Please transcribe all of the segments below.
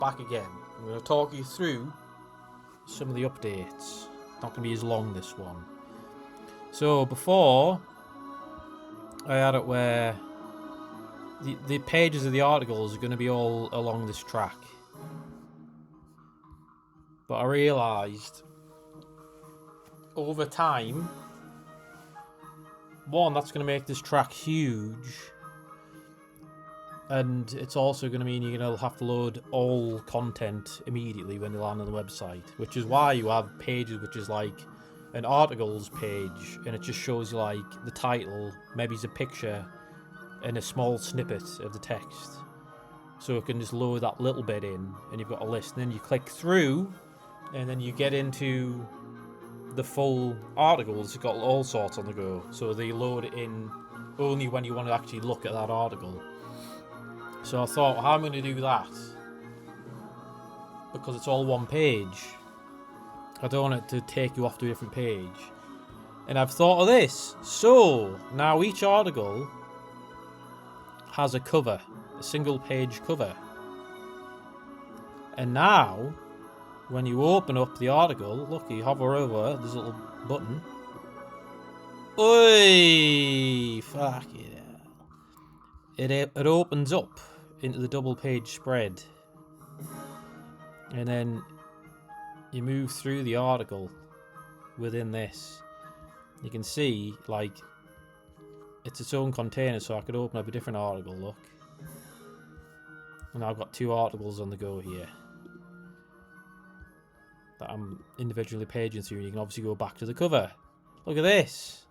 back again. I'm going to talk you through some of the updates. Not going to be as long, this one. So before, I had it where the pages of the articles are going to be all along this track. But I realised over time, one, that's going to make this track huge. And it's also going to mean you're going to have to load all content immediately when you land on the website. Which is why you have pages which is like an articles page. And it just shows you like the title, maybe it's a picture, and a small snippet of the text. So it can just load that little bit in, and you've got a list. And then you click through, and then you get into the full articles. It's got all sorts on the go. So they load it in only when you want to actually look at that article. So I thought, well, how am I going to do that? Because it's all one page. I don't want it to take you off to a different page. And I've thought of this. So now each article has a cover, a single page cover. And now, when you open up the article, look, you hover over, there's a little button. Oi! Fuck it. It opens up into the double page spread. And then you move through the article within this. You can see, like, it's its own container, so I could open up a different article, look. And I've got two articles on the go here that I'm individually paging through, and you can obviously go back to the cover. Look at this.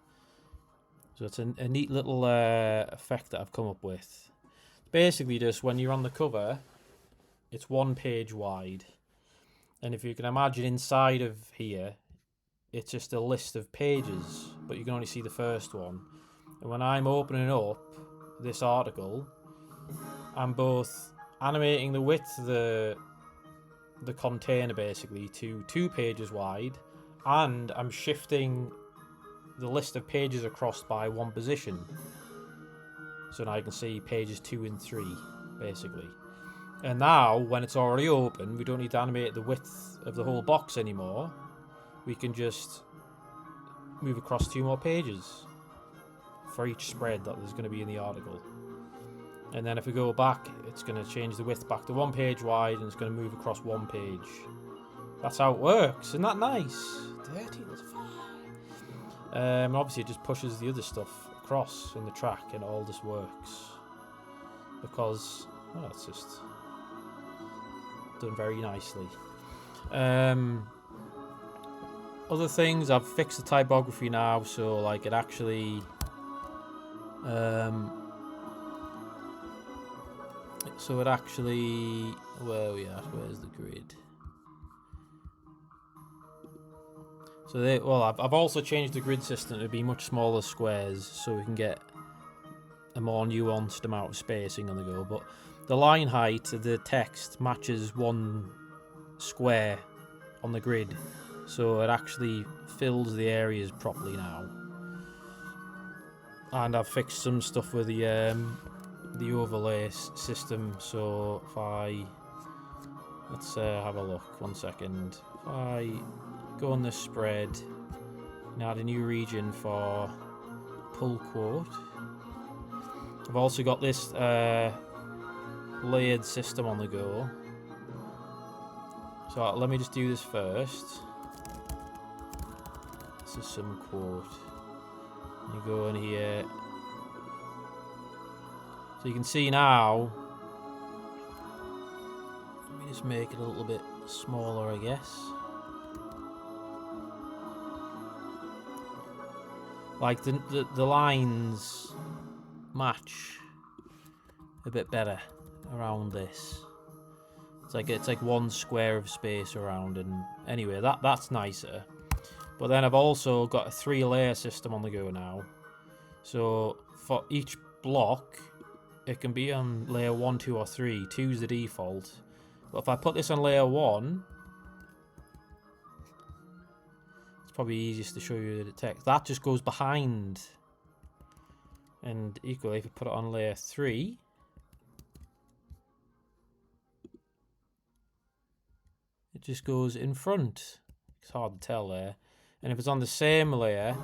So it's a neat little effect that I've come up with. Basically, just when you're on the cover, it's one page wide. And if you can imagine inside of here, it's just a list of pages, but you can only see the first one. And when I'm opening up this article, I'm both animating the width of the container basically to 2 pages wide, and I'm shifting the list of pages across by 1 position. So now you can see pages 2 and 3 basically. And now when it's already open, we don't need to animate the width of the whole box anymore. We can just move across 2 more pages for each spread that there's going to be in the article. And then if we go back, it's going to change the width back to 1 page wide, and it's going to move across 1 page. That's how it works. Isn't that nice? Dirty as fuck. And obviously it just pushes the other stuff across in the track, and it all just works. Because, well, it's just done very nicely. Other things, I've fixed the typography now, so like it actually where are we at? Where's the grid? So I've also changed the grid system to be much smaller squares, so we can get a more nuanced amount of spacing on the go. But the line height of the text matches 1 square on the grid, so it actually fills the areas properly now. And I've fixed some stuff with the overlay system. So if let's have a look. 1 second. If I go on this spread and add a new region for pull quote. I've also got this layered system on the go. So let me just do this first. This is some quote. You go in here. So you can see now. Let me just make it a little bit smaller, I guess. Like the lines match a bit better around this. It's like 1 square of space around, and anyway, that's nicer. But then I've also got a 3-layer system on the go now. So for each block, it can be on layer 1, 2, or 3. 2 is the default. But if I put this on layer 1, it's probably easiest to show you the text. That just goes behind. And equally, if you put it on layer 3, it just goes in front. It's hard to tell there. And if it's on the same layer,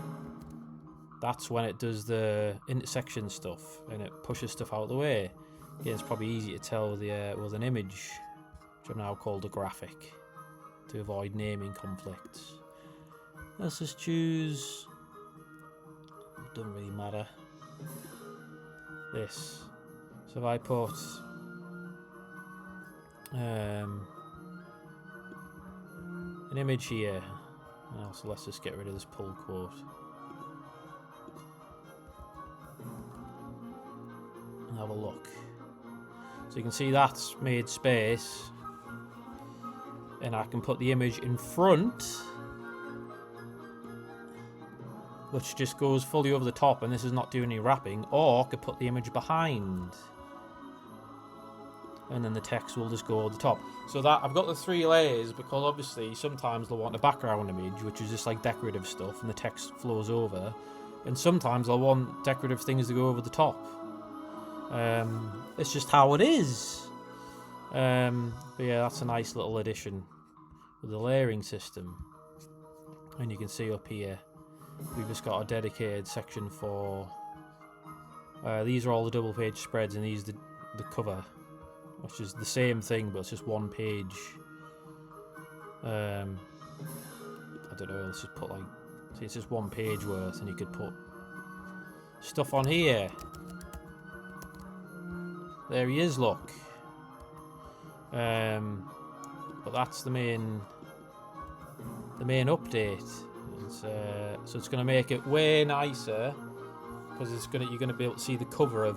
that's when it does the intersection stuff and it pushes stuff out of the way. Again, it's probably easy to tell with an image, which I've now called a graphic, to avoid naming conflicts. Let's just choose, it doesn't really matter, this. So if I put an image here, so let's just get rid of this pull quote. And have a look. So you can see that's made space, and I can put the image in front, which just goes fully over the top, and this is not doing any wrapping, or I could put the image behind, and then the text will just go over the top. So that I've got the 3 layers because obviously sometimes they'll want a background image, which is just like decorative stuff, and the text flows over, and sometimes they'll want decorative things to go over the top. It's just how it is. But yeah, that's a nice little addition with the layering system. And you can see up here, we've just got a dedicated section for. These are all the double page spreads, and these the cover, which is the same thing, but it's just 1 page. I don't know. Let's just put like, see, it's just 1 page worth, and you could put stuff on here. There he is, look. But that's the main update. So it's going to make it way nicer because you're going to be able to see the cover of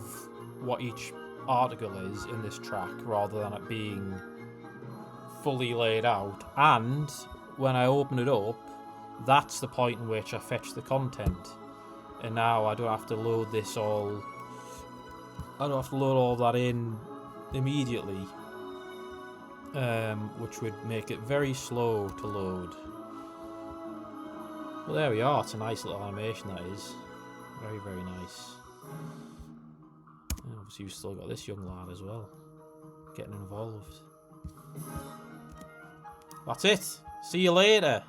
what each article is in this track rather than it being fully laid out. And when I open it up, that's the point in which I fetch the content. And now I don't have to load this all. I don't have to load all that in immediately, which would make it very slow to load. Well, there we are. It's a nice little animation, that is. Very, very nice. And obviously, you've still got this young lad as well, getting involved. That's it. See you later.